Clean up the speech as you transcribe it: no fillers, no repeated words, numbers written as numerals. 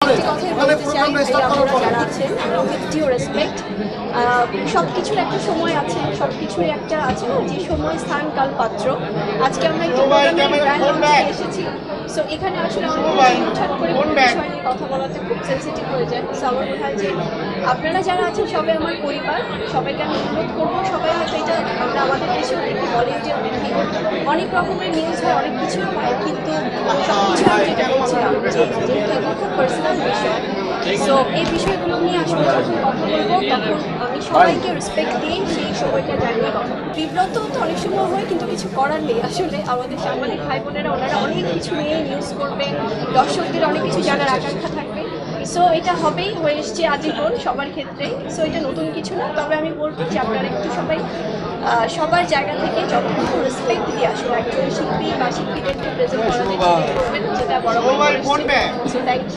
একটি কথাই বলতে চাই যে আপনারা যারা আছেন উইথ ডিউ রেসপেক্ট, সব কিছুর একটা সময় আছে, সব কিছুরই একটা আছে না যে সময়, স্থান, কাল, পাত্র। আজকে আমরা একটি প্রোগ্রামে ব্র্যান্ড লঞ্চে এসেছি। সো এখানে আসলে অনেক হুটহাট করে কোনো বিষয় নিয়ে কথা বলাতে খুব সেন্সিটিভ হয়ে যায়। সো আমার মনে হয় যে আপনারা যারা আছেন সবাই আমার পরিবার, সবাইকে আমি অনুরোধ করবো, সবাই হয়তো এটা আমরা আমাদের দেশেও দেখি, বলিউডেও দেখি, অনেক রকমের নিউজ হয়, অনেক কিছু হয়, কিন্তু সব কিছু আমি যেটা বলছিলাম যে যেহেতু এগুলো খুব পার্সোনাল বিষয়, সো এই বিষয়গুলো নিয়ে আসলে যখন কথা বলবো তখন আমি সবাইকে রেসপেক্ট দিয়ে সেই সময়টা জানিয়ে কথা বলবো। বিব্রত তো অনেক সময় হয়, কিন্তু কিছু করার নেই। আসলে আমাদের সাংবাদিক ভাই বোনেরা ওনারা অনেক কিছু নিয়ে নিউজ করবে, দর্শকদের অনেক কিছু জানার আকাঙ্ক্ষা থাকবে। সো এটা হবেই, হয়ে এসছে আজীবন সবার ক্ষেত্রেই। সো এটা নতুন কিছু না, তবে আমি বলবো যে আপনারা একটু সবাই সবার জায়গা থেকে যতটুকু রেসপেক্ট দিয়ে আসলে একজন শিল্পী বা শিল্পীদেরকে প্রেজেন্ট করা যায় করবেন, যেটা বরাবর। So thank you.